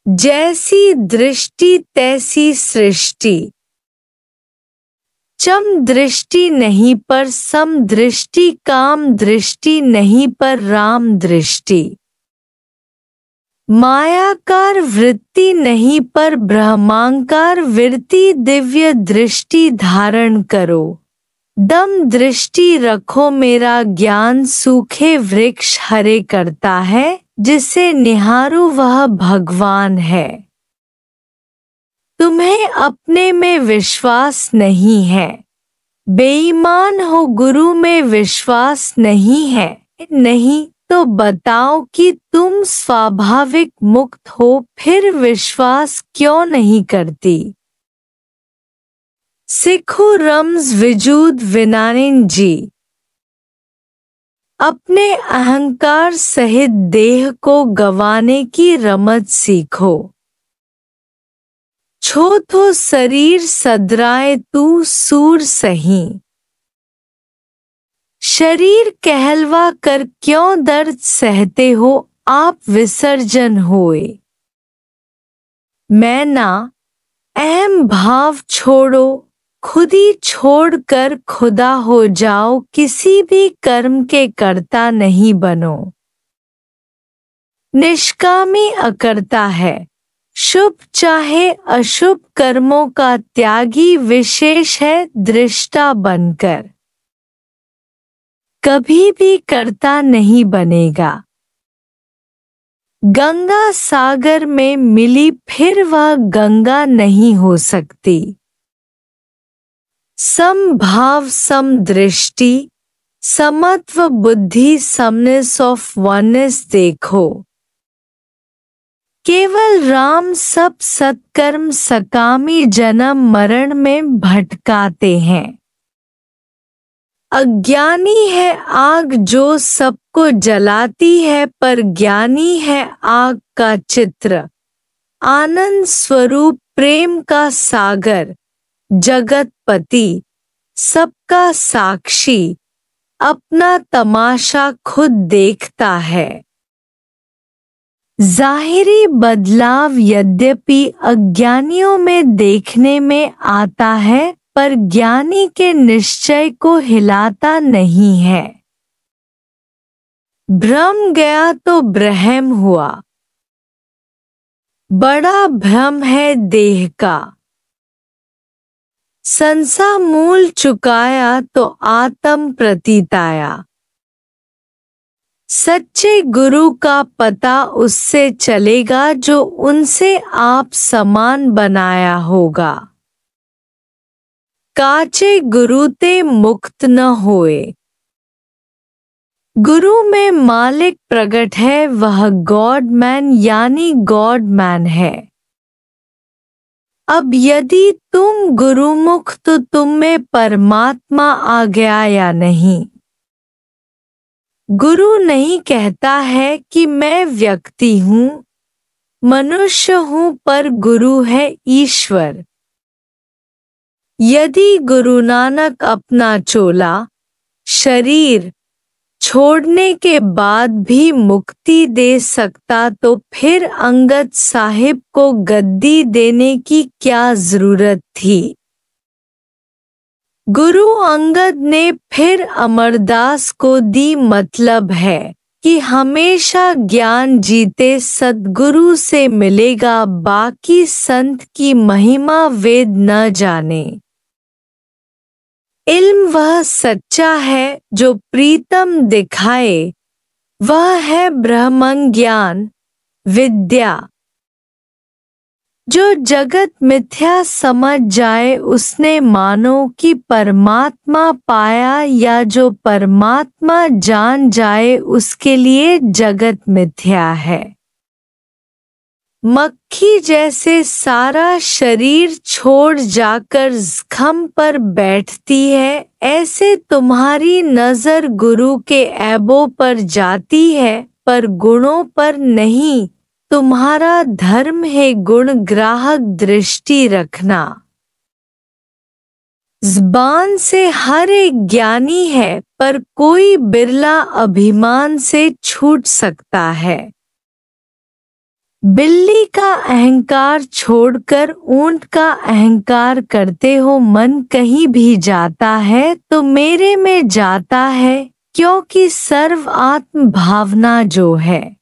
जैसी दृष्टि तैसी सृष्टि। चम दृष्टि नहीं पर सम दृष्टि, काम दृष्टि नहीं पर राम दृष्टि। मायाकार वृत्ति नहीं पर ब्रह्मांकार वृत्ति, दिव्य दृष्टि धारण करो। दम दृष्टि रखो, मेरा ज्ञान सूखे वृक्ष हरे करता है, जिसे निहारो वह भगवान है। तुम्हें अपने में विश्वास नहीं है, बेईमान हो, गुरु में विश्वास नहीं है। नहीं तो बताओ कि तुम स्वाभाविक मुक्त हो, फिर विश्वास क्यों नहीं करती। सिखो रम्ज वजूद विनानिन जी। अपने अहंकार सहित देह को गंवाने की रमत सीखो। छो तो शरीर सदराए तू सूर सही। शरीर कहलवा कर क्यों दर्द सहते हो, आप विसर्जन होए। मैं ना अहम भाव छोड़ो, खुदी छोड़कर खुदा हो जाओ, किसी भी कर्म के कर्ता नहीं बनो। निष्कामी अकर्ता है, शुभ चाहे अशुभ कर्मों का त्यागी विशेष है, दृष्टा बनकर कभी भी कर्ता नहीं बनेगा। गंगा सागर में मिली फिर वह गंगा नहीं हो सकती। समभाव समदृष्टि, समत्व बुद्धि, समनेस ऑफ वननेस देखो। केवल राम सब सत्कर्म सकामी जन्म मरण में भटकाते हैं। अज्ञानी है आग जो सबको जलाती है, पर ज्ञानी है आग का चित्र। आनंद स्वरूप प्रेम का सागर, जगतपति सबका साक्षी, अपना तमाशा खुद देखता है। जाहिरी बदलाव यद्यपि अज्ञानियों में देखने में आता है, पर ज्ञानी के निश्चय को हिलाता नहीं है। भ्रम गया तो ब्रह्म हुआ, बड़ा भ्रम है देह का। संसा मूल चुकाया तो आत्म प्रतीत आया। सच्चे गुरु का पता उससे चलेगा जो उनसे आप समान बनाया होगा। काचे गुरु ते मुक्त न होए। गुरु में मालिक प्रकट है, वह गॉड मैन यानी गॉड मैन है। अब यदि तुम गुरुमुख तो तुम में परमात्मा आ गया या नहीं। गुरु नहीं कहता है कि मैं व्यक्ति हूँ, मनुष्य हूँ, पर गुरु है ईश्वर। यदि गुरु नानक अपना चोला शरीर छोड़ने के बाद भी मुक्ति दे सकता तो फिर अंगद साहिब को गद्दी देने की क्या जरूरत थी। गुरु अंगद ने फिर अमरदास को दी, मतलब है कि हमेशा ज्ञान जीते सद्गुरु से मिलेगा, बाकी संत की महिमा वेद न जाने। इल्म वह सच्चा है जो प्रीतम दिखाए, वह है ब्रह्मं ज्ञान विद्या। जो जगत मिथ्या समझ जाए उसने मानो कि परमात्मा पाया, या जो परमात्मा जान जाए उसके लिए जगत मिथ्या है। मक्खी जैसे सारा शरीर छोड़ जाकर जख्म पर बैठती है, ऐसे तुम्हारी नजर गुरु के ऐबों पर जाती है, पर गुणों पर नहीं। तुम्हारा धर्म है गुण ग्राहक दृष्टि रखना। ज़बान से हर एक ज्ञानी है, पर कोई बिरला अभिमान से छूट सकता है। बिल्ली का अहंकार छोड़कर ऊंट का अहंकार करते हो। मन कहीं भी जाता है तो मेरे में जाता है, क्योंकि सर्व आत्म भावना जो है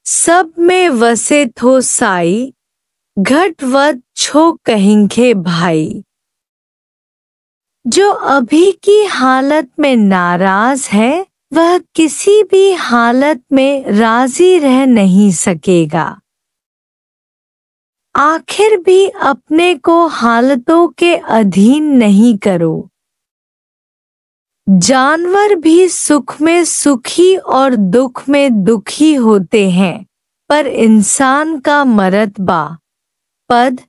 सब में वसे थो साई, घटवत छो कहिंखे भाई। जो अभी की हालत में नाराज है वह किसी भी हालत में राजी रह नहीं सकेगा। आखिर भी अपने को हालतों के अधीन नहीं करो। जानवर भी सुख में सुखी और दुख में दुखी होते हैं, पर इंसान का मर्तबा पद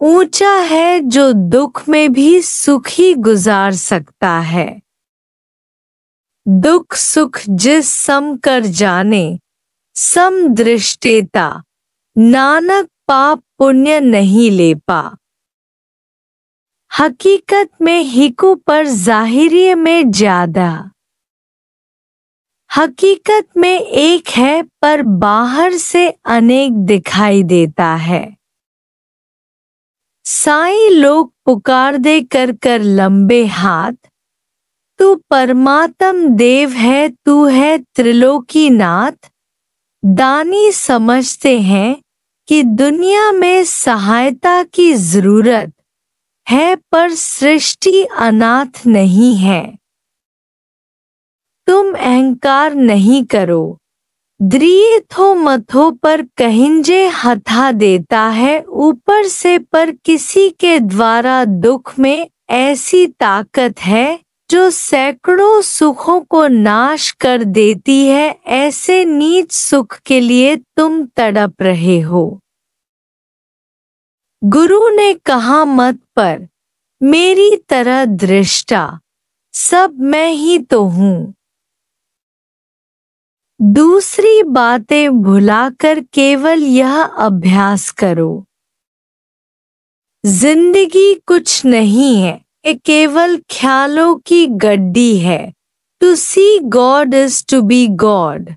ऊंचा है जो दुख में भी सुखी गुजार सकता है। दुख सुख जिस सम कर जाने, सम दृष्टेता, नानक पाप पुण्य नहीं ले पा। हकीकत में हिकू पर जाहिरिये में ज्यादा। हकीकत में एक है पर बाहर से अनेक दिखाई देता है। साईं लोग पुकार दे कर कर लंबे हाथ, तू परमात्म देव है, तू है त्रिलोकीनाथ। दानी समझते हैं कि दुनिया में सहायता की जरूरत है, पर सृष्टि अनाथ नहीं है। तुम अहंकार नहीं करो, द्रिय थो मथो पर कहिंजे हथा देता है ऊपर से, पर किसी के द्वारा दुख में ऐसी ताकत है जो सैकड़ों सुखों को नाश कर देती है। ऐसे नीच सुख के लिए तुम तड़प रहे हो। गुरु ने कहा मत पर मेरी तरह दृष्टा, सब मैं ही तो हूँ। दूसरी बातें भुलाकर केवल यह अभ्यास करो। जिंदगी कुछ नहीं है, ये केवल ख्यालों की गड्डी है। To see God is to be God.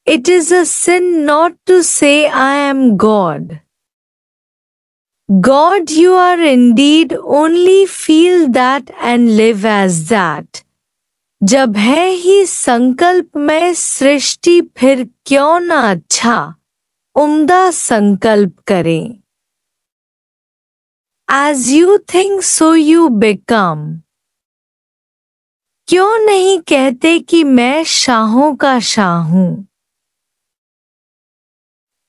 It is a sin not to say I am God. God you are indeed, only feel that and live as that। जब है ही संकल्प में सृष्टि, फिर क्यों ना अच्छा उम्दा संकल्प करें। As you think so you become। क्यों नहीं कहते कि मैं शाहों का शाह हूं।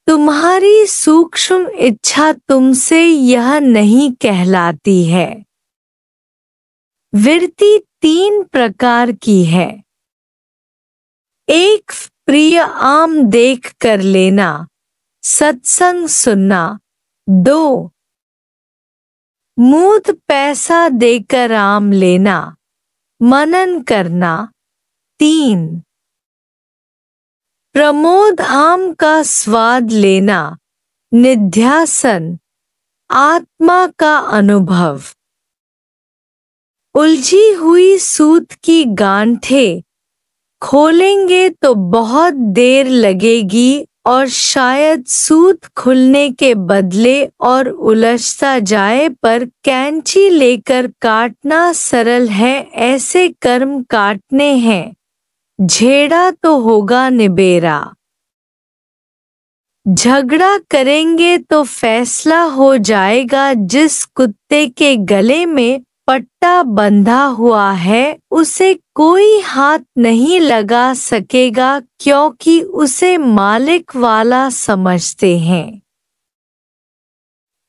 तुम्हारी सूक्ष्म इच्छा तुमसे यह नहीं कहलाती है। वृत्ति 3 प्रकार की है। 1 प्रिय आम देख कर लेना, सत्संग सुनना। 2 मूर्त पैसा देकर आम लेना, मनन करना। 3 प्रमोद आम का स्वाद लेना, निध्यासन, आत्मा का अनुभव। उलझी हुई सूत की गांठें खोलेंगे तो बहुत देर लगेगी और शायद सूत खुलने के बदले और उलझता जाए, पर कैंची लेकर काटना सरल है। ऐसे कर्म काटने हैं, झेड़ा तो होगा निबेरा। झगड़ा करेंगे तो फैसला हो जाएगा। जिस कुत्ते के गले में पट्टा बंधा हुआ है उसे कोई हाथ नहीं लगा सकेगा, क्योंकि उसे मालिक वाला समझते हैं।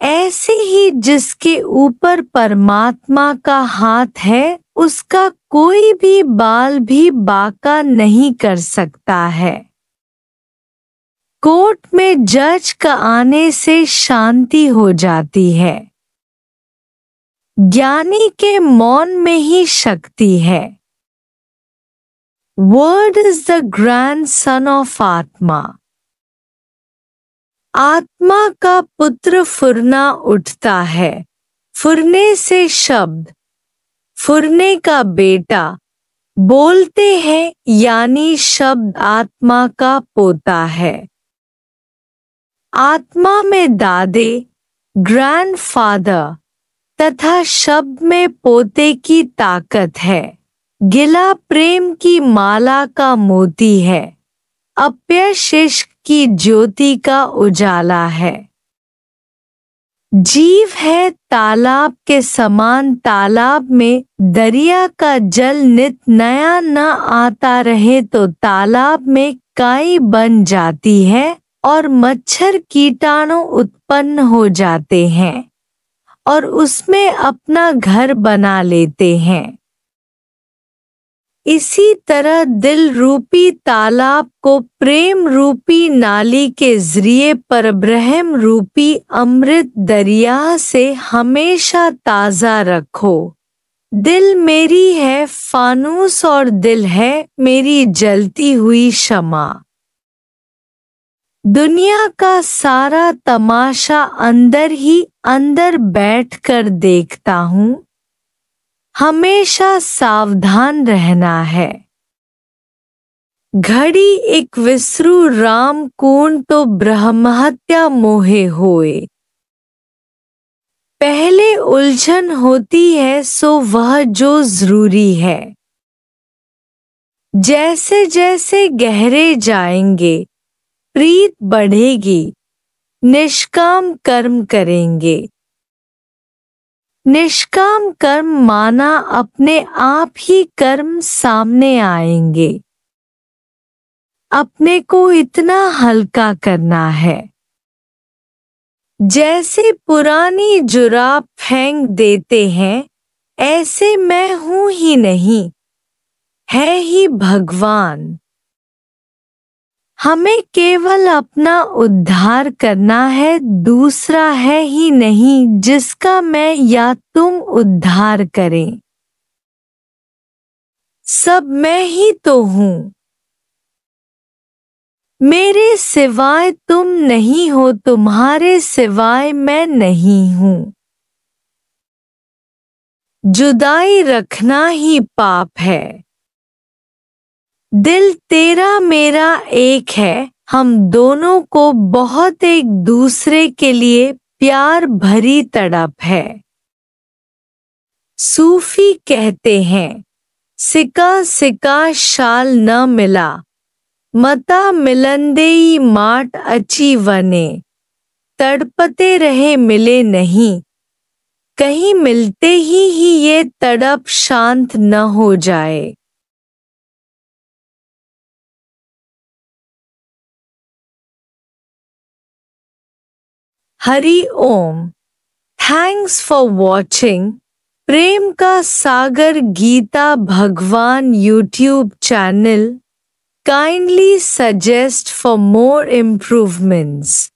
ऐसे ही जिसके ऊपर परमात्मा का हाथ है उसका कोई भी बाल भी बांका नहीं कर सकता है। कोर्ट में जज का आने से शांति हो जाती है। ज्ञानी के मौन में ही शक्ति है। Word is the grand son of आत्मा। आत्मा का पुत्र फुरना उठता है, फुरने से शब्द, फुरने का बेटा बोलते हैं यानी शब्द आत्मा का पोता है। आत्मा में दादे, ग्रैंडफादर तथा शब्द में पोते की ताकत है। गिला प्रेम की माला का मोती है, अपयश इश्क की ज्योति का उजाला है। जीव है तालाब के समान, तालाब में दरिया का जल नित नया न आता रहे तो तालाब में काई बन जाती है और मच्छर कीटाणु उत्पन्न हो जाते हैं और उसमें अपना घर बना लेते हैं। इसी तरह दिल रूपी तालाब को प्रेम रूपी नाली के जरिए परब्रह्म रूपी अमृत दरिया से हमेशा ताज़ा रखो। दिल मेरी है फानूस और दिल है मेरी जलती हुई शमा। दुनिया का सारा तमाशा अंदर ही अंदर बैठकर देखता हूँ। हमेशा सावधान रहना है। घड़ी एक विसरू राम कूण तो ब्रह्महत्या मोहे होए। पहले उलझन होती है सो वह जो जरूरी है। जैसे जैसे गहरे जाएंगे प्रीत बढ़ेगी, निष्काम कर्म करेंगे। निष्काम कर्म माना अपने आप ही कर्म सामने आएंगे। अपने को इतना हल्का करना है जैसे पुरानी जुराब फेंक देते हैं, ऐसे मैं हूं ही नहीं, है ही भगवान। हमें केवल अपना उद्धार करना है, दूसरा है ही नहीं जिसका मैं या तुम उद्धार करें। सब मैं ही तो हूँ। मेरे सिवाय तुम नहीं हो, तुम्हारे सिवाय मैं नहीं हूँ। जुदाई रखना ही पाप है। दिल तेरा मेरा एक है, हम दोनों को बहुत एक दूसरे के लिए प्यार भरी तड़प है। सूफी कहते हैं, सिका सिका शाल न मिला, मता मिलंदेई माट अच्छी वने। तड़पते रहे मिले नहीं, कहीं मिलते ही ये तड़प शांत न हो जाए। Hari Om. Thanks for watching. प्रेम का सागर गीता भगवान YouTube channel. Kindly suggest for more improvements.